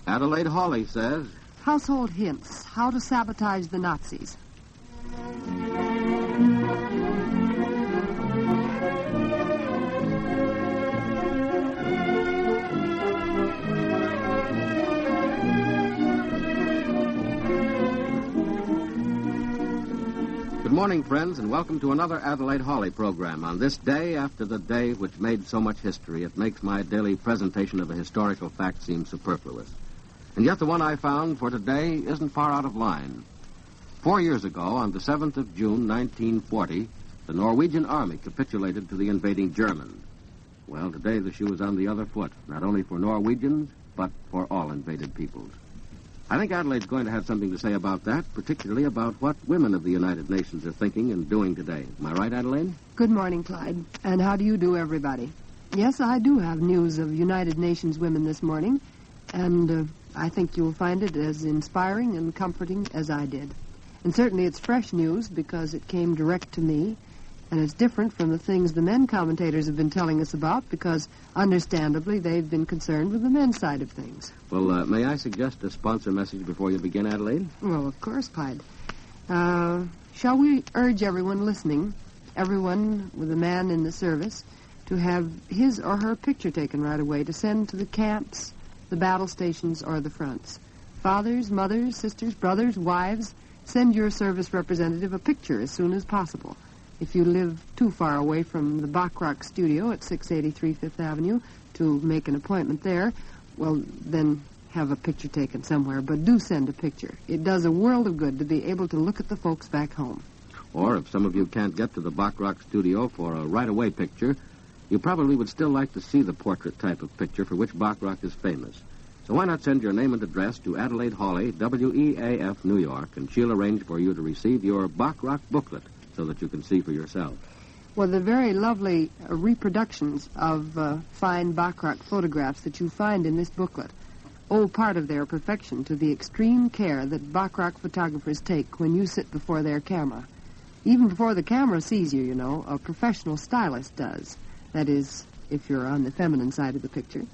Adelaide Hawley says... Household hints. How to sabotage the Nazis. Good morning, friends, and welcome to another Adelaide Hawley program. On this day after the day which made so much history, it makes my daily presentation of a historical fact seem superfluous. And yet the one I found for today isn't far out of line. 4 years ago, on the 7th of June, 1940, the Norwegian army capitulated to the invading Germans. Well, today the shoe is on the other foot, not only for Norwegians, but for all invaded peoples. I think Adelaide's going to have something to say about that, particularly about what women of the United Nations are thinking and doing today. Am I right, Adelaide? Good morning, Clyde. And how do you do, everybody? Yes, I do have news of United Nations women this morning, and I think you'll find it as inspiring and comforting as I did. And certainly it's fresh news because it came direct to me, and it's different from the things the men commentators have been telling us about because, understandably, they've been concerned with the men's side of things. Well, may I suggest a sponsor message before you begin, Adelaide? Well, of course, Clyde. Shall we urge everyone listening, everyone with a man in the service, to have his or her picture taken right away to send to the camps, the battle stations, or the fronts? Fathers, mothers, sisters, brothers, wives, send your service representative a picture as soon as possible. If you live too far away from the Bachrach studio at 683 Fifth Avenue to make an appointment there, well, then have a picture taken somewhere. But do send a picture. It does a world of good to be able to look at the folks back home. Or if some of you can't get to the Bachrach studio for a right-away picture, you probably would still like to see the portrait type of picture for which Bachrach is famous. So why not send your name and address to Adelaide Hawley, WEAF, New York, and she'll arrange for you to receive your Bachrach booklet so that you can see for yourself. Well, the very lovely reproductions of fine Bachrach photographs that you find in this booklet owe part of their perfection to the extreme care that Bachrach photographers take when you sit before their camera. Even before the camera sees you, you know, a professional stylist does. That is, if you're on the feminine side of the picture.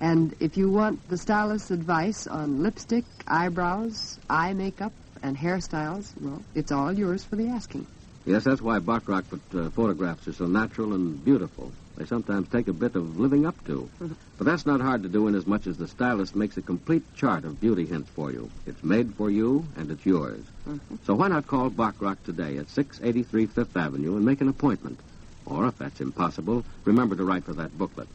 And if you want the stylist's advice on lipstick, eyebrows, eye makeup, and hairstyles, well, it's all yours for the asking. Yes, that's why Bachrach photographs are so natural and beautiful. They sometimes take a bit of living up to. But that's not hard to do inasmuch as the stylist makes a complete chart of beauty hints for you. It's made for you, and it's yours. So why not call Bachrach today at 683 Fifth Avenue and make an appointment? Or, if that's impossible, remember to write for that booklet.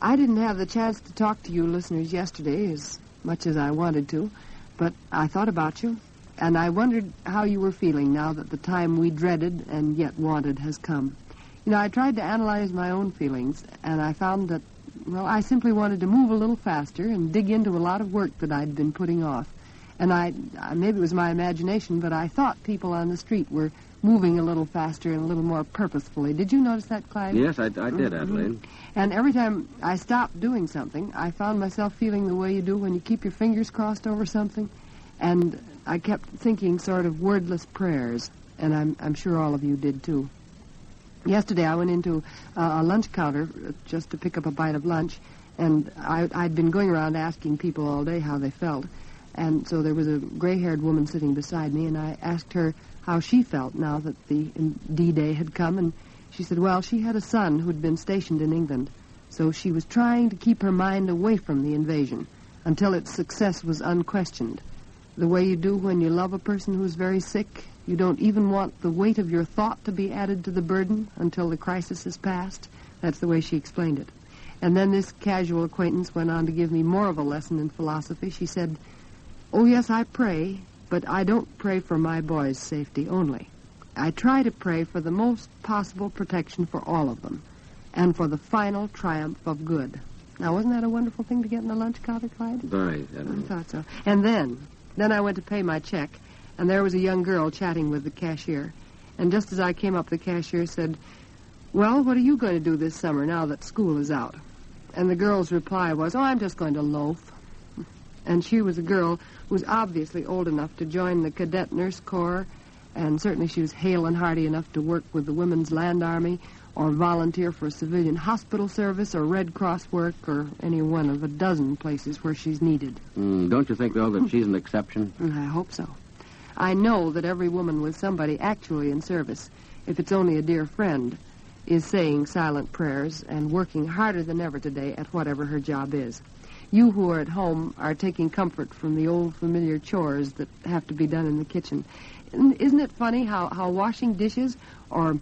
I didn't have the chance to talk to you listeners yesterday as much as I wanted to, but I thought about you. And I wondered how you were feeling now that the time we dreaded and yet wanted has come. You know, I tried to analyze my own feelings, and I found that, well, I simply wanted to move a little faster and dig into a lot of work that I'd been putting off. And maybe it was my imagination, but I thought people on the street were moving a little faster and a little more purposefully. Did you notice that, Clyde? Yes, I did, Adelaide. And every time I stopped doing something, I found myself feeling the way you do when you keep your fingers crossed over something. And I kept thinking sort of wordless prayers, and I'm sure all of you did, too. Yesterday I went into a lunch counter just to pick up a bite of lunch, and I'd been going around asking people all day how they felt. And so there was a gray-haired woman sitting beside me, and I asked her how she felt now that the D-Day had come, and she said, well, she had a son who'd been stationed in England, so she was trying to keep her mind away from the invasion until its success was unquestioned. The way you do when you love a person who's very sick, you don't even want the weight of your thought to be added to the burden until the crisis is past. That's the way she explained it. And then this casual acquaintance went on to give me more of a lesson in philosophy. She said, oh, yes, I pray, but I don't pray for my boys' safety only. I try to pray for the most possible protection for all of them and for the final triumph of good. Now, wasn't that a wonderful thing to get in the lunch counter, Clyde? Very. I thought so. And then I went to pay my check, and there was a young girl chatting with the cashier. And just as I came up, the cashier said, well, what are you going to do this summer now that school is out? And the girl's reply was, oh, I'm just going to loaf. And she was a girl who was obviously old enough to join the Cadet Nurse Corps, and certainly she was hale and hearty enough to work with the Women's Land Army or volunteer for civilian hospital service or Red Cross work or any one of a dozen places where she's needed. Don't you think, though, that she's an exception? I hope so. I know that every woman with somebody actually in service, if it's only a dear friend, is saying silent prayers and working harder than ever today at whatever her job is. You who are at home are taking comfort from the old familiar chores that have to be done in the kitchen. Isn't it funny how washing dishes or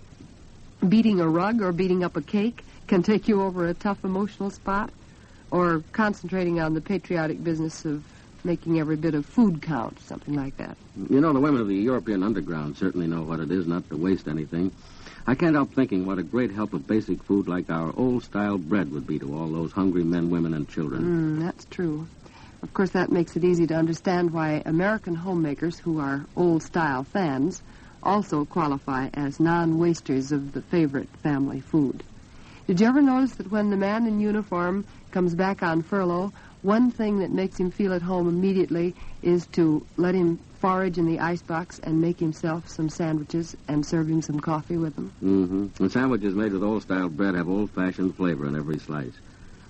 beating a rug or beating up a cake can take you over a tough emotional spot? Or concentrating on the patriotic business of making every bit of food count, something like that. You know, the women of the European underground certainly know what it is not to waste anything. I can't help thinking what a great help of basic food like our old-style bread would be to all those hungry men, women, and children. That's true. Of course, that makes it easy to understand why American homemakers who are old-style fans also qualify as non-wasters of the favorite family food. Did you ever notice that when the man in uniform comes back on furlough, one thing that makes him feel at home immediately is to let him forage in the icebox and make himself some sandwiches and serve him some coffee with them? The sandwiches made with old-style bread have old-fashioned flavor in every slice.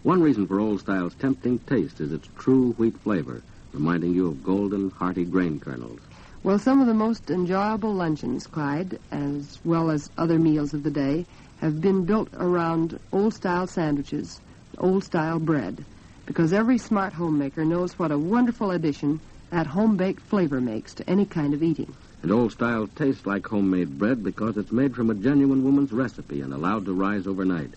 One reason for old-style's tempting taste is its true wheat flavor, reminding you of golden, hearty grain kernels. Well, some of the most enjoyable luncheons, Clyde, as well as other meals of the day, have been built around old-style sandwiches, old-style bread, because every smart homemaker knows what a wonderful addition that home-baked flavor makes to any kind of eating. And old-style tastes like homemade bread because it's made from a genuine woman's recipe and allowed to rise overnight.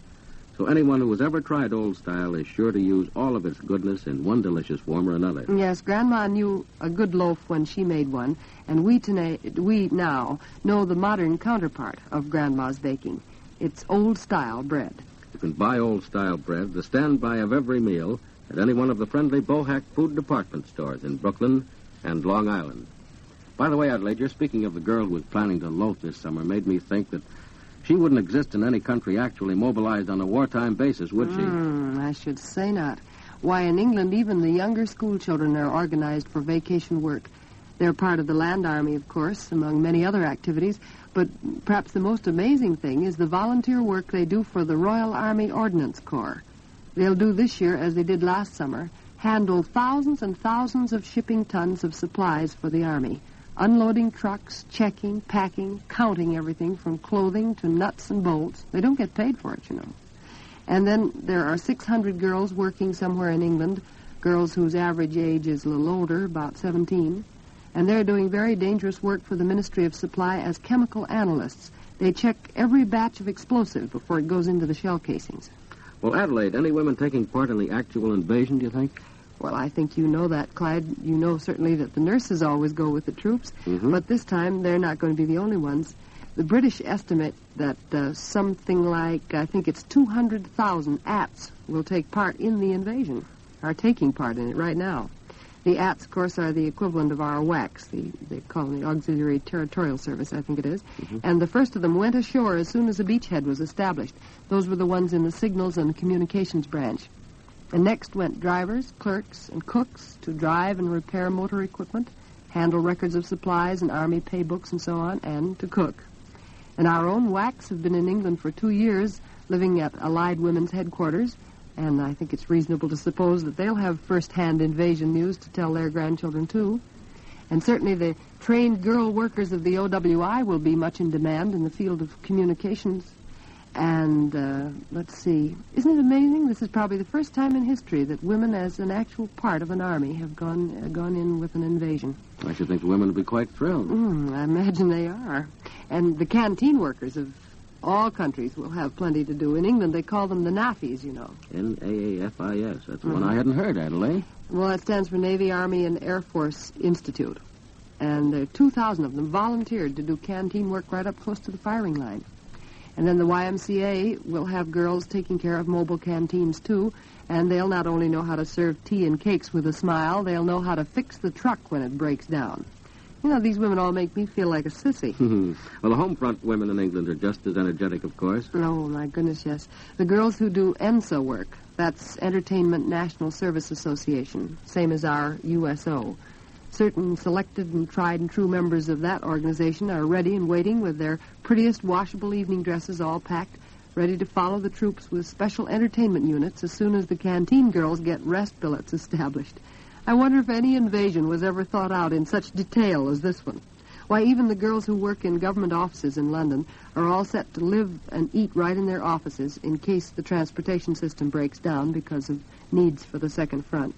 So anyone who has ever tried old-style is sure to use all of its goodness in one delicious form or another. Yes, Grandma knew a good loaf when she made one, and we now know the modern counterpart of Grandma's baking. It's old-style bread. You can buy old-style bread, the standby of every meal, at any one of the friendly Bohack food department stores in Brooklyn and Long Island. By the way, Adelaide, your speaking of the girl who was planning to loaf this summer made me think that she wouldn't exist in any country actually mobilized on a wartime basis, would she? I should say not. Why, in England, even the younger school children are organized for vacation work. They're part of the Land Army, of course, among many other activities, but perhaps the most amazing thing is the volunteer work they do for the Royal Army Ordnance Corps. They'll do this year, as they did last summer, handle thousands and thousands of shipping tons of supplies for the Army, unloading trucks, checking, packing, counting everything from clothing to nuts and bolts. They don't get paid for it, you know. And then there are 600 girls working somewhere in England, girls whose average age is a little older, about 17, and they're doing very dangerous work for the Ministry of Supply as chemical analysts. They check every batch of explosive before it goes into the shell casings. Well, Adelaide, any women taking part in the actual invasion, do you think? Well, I think you know that, Clyde. You know certainly that the nurses always go with the troops, but this time they're not going to be the only ones. The British estimate that something like, I think it's 200,000 ATs will take part in the invasion, are taking part in it right now. The ATs, of course, are the equivalent of our WACs. They call them the Auxiliary Territorial Service, I think it is. And the first of them went ashore as soon as a beachhead was established. Those were the ones in the signals and the communications branch. And next went drivers, clerks, and cooks to drive and repair motor equipment, handle records of supplies and Army pay books and so on, and to cook. And our own WACs have been in England for 2 years, living at Allied Women's Headquarters, and I think it's reasonable to suppose that they'll have first-hand invasion news to tell their grandchildren, too. And certainly the trained girl workers of the OWI will be much in demand in the field of communications. And, let's see, isn't it amazing? This is probably the first time in history that women as an actual part of an army have gone in with an invasion. I should think the women would be quite thrilled. I imagine they are. And the canteen workers of all countries will have plenty to do. In England, they call them the NAFIs, you know. N-A-A-F-I-S. That's the one I hadn't heard, Adelaide. Well, that stands for Navy, Army, and Air Force Institute. And there are 2,000 of them volunteered to do canteen work right up close to the firing line. And then the YMCA will have girls taking care of mobile canteens, too, and they'll not only know how to serve tea and cakes with a smile, they'll know how to fix the truck when it breaks down. You know, these women all make me feel like a sissy. Well, the home front women in England are just as energetic, of course. Oh, my goodness, yes. The girls who do ENSA work, that's Entertainment National Service Association, same as our USO. Certain selected and tried and true members of that organization are ready and waiting with their prettiest washable evening dresses all packed ready to follow the troops with special entertainment units as soon as the canteen girls get rest billets established. I wonder if any invasion was ever thought out in such detail as this one. Why, even the girls who work in government offices in London are all set to live and eat right in their offices in case the transportation system breaks down because of needs for the second front.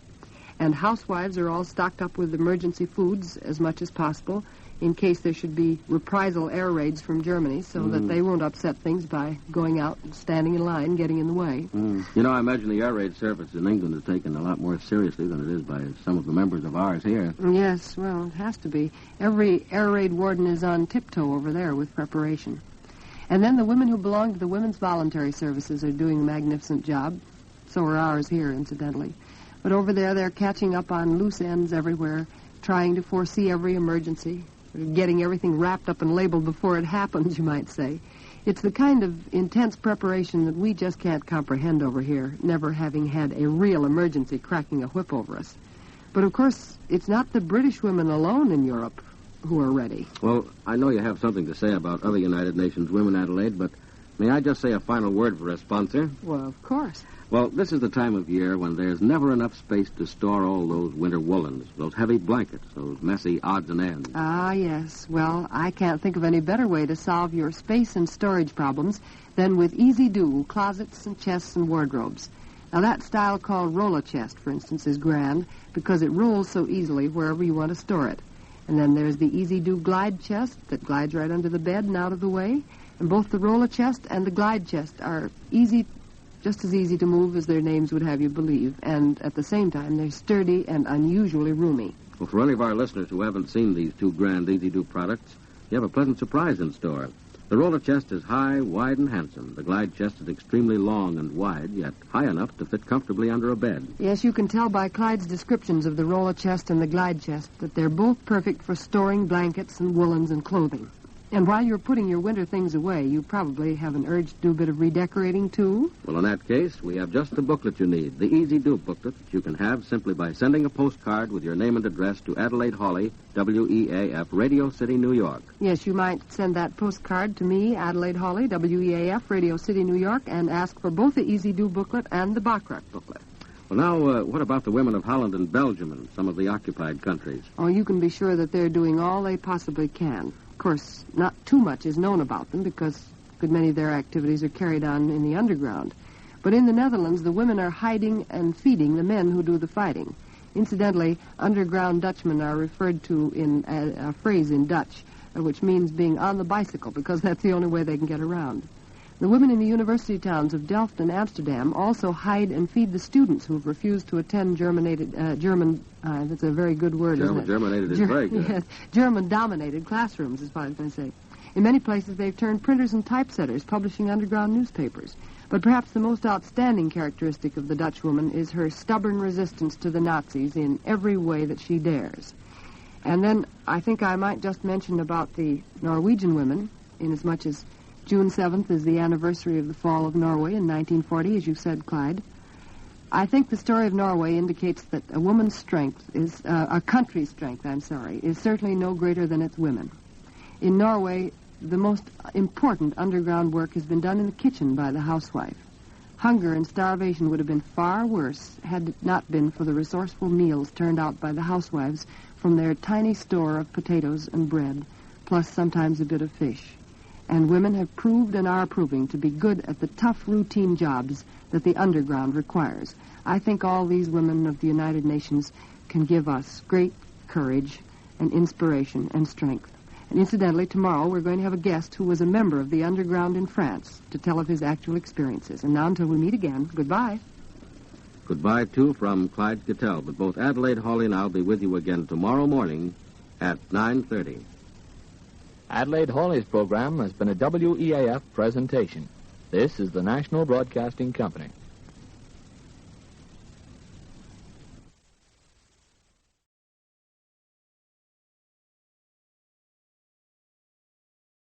And housewives are all stocked up with emergency foods as much as possible in case there should be reprisal air raids from Germany so that they won't upset things by going out and standing in line, getting in the way. You know, I imagine the air raid service in England is taken a lot more seriously than it is by some of the members of ours here. Yes, well, it has to be. Every air raid warden is on tiptoe over there with preparation. And then the women who belong to the Women's Voluntary Services are doing a magnificent job. So are ours here, incidentally. But over there, they're catching up on loose ends everywhere, trying to foresee every emergency, getting everything wrapped up and labeled before it happens, you might say. It's the kind of intense preparation that we just can't comprehend over here, never having had a real emergency cracking a whip over us. But, of course, it's not the British women alone in Europe who are ready. Well, I know you have something to say about other United Nations women, Adelaide, but may I just say a final word for a sponsor? Well, of course. Well, this is the time of year when there's never enough space to store all those winter woolens, those heavy blankets, those messy odds and ends. Ah, yes. Well, I can't think of any better way to solve your space and storage problems than with easy-do closets and chests and wardrobes. Now, that style called roller chest, for instance, is grand because it rolls so easily wherever you want to store it. And then there's the easy-do glide chest that glides right under the bed and out of the way. And both the roller chest and the glide chest are just as easy to move as their names would have you believe. And at the same time, they're sturdy and unusually roomy. Well, for any of our listeners who haven't seen these two grand easy-do products, you have a pleasant surprise in store. The roller chest is high, wide, and handsome. The glide chest is extremely long and wide, yet high enough to fit comfortably under a bed. Yes, you can tell by Clyde's descriptions of the roller chest and the glide chest that they're both perfect for storing blankets and woolens and clothing. And while you're putting your winter things away, you probably have an urge to do a bit of redecorating, too? Well, in that case, we have just the booklet you need, the Easy Do booklet that you can have simply by sending a postcard with your name and address to Adelaide Hawley, WEAF, Radio City, New York. Yes, you might send that postcard to me, Adelaide Hawley, WEAF, Radio City, New York, and ask for both the Easy Do booklet and the Bachrach booklet. Well, now, what about the women of Holland and Belgium and some of the occupied countries? Oh, you can be sure that they're doing all they possibly can. Of course, not too much is known about them because a good many of their activities are carried on in the underground. But in the Netherlands, the women are hiding and feeding the men who do the fighting. Incidentally, underground Dutchmen are referred to in a phrase in Dutch, which means being on the bicycle because that's the only way they can get around. The women in the university towns of Delft and Amsterdam also hide and feed the students who have refused to attend that's a very good word, isn't it? Germinated is very good. Yes, German-dominated classrooms is what I was going to say. In many places, they've turned printers and typesetters, publishing underground newspapers. But perhaps the most outstanding characteristic of the Dutch woman is her stubborn resistance to the Nazis in every way that she dares. And then I think I might just mention about the Norwegian women, inasmuch as June 7th is the anniversary of the fall of Norway in 1940, as you said, Clyde. I think the story of Norway indicates that a woman's strength is, a country's strength, is certainly no greater than its women. In Norway, the most important underground work has been done in the kitchen by the housewife. Hunger and starvation would have been far worse had it not been for the resourceful meals turned out by the housewives from their tiny store of potatoes and bread, plus sometimes a bit of fish. And women have proved and are proving to be good at the tough routine jobs that the underground requires. I think all these women of the United Nations can give us great courage and inspiration and strength. And incidentally, tomorrow we're going to have a guest who was a member of the underground in France to tell of his actual experiences. And now until we meet again, goodbye. Goodbye, too, from Clyde Cattell. But both Adelaide Hawley and I will be with you again tomorrow morning at 9:30. Adelaide Hawley's program has been a WEAF presentation. This is the National Broadcasting Company.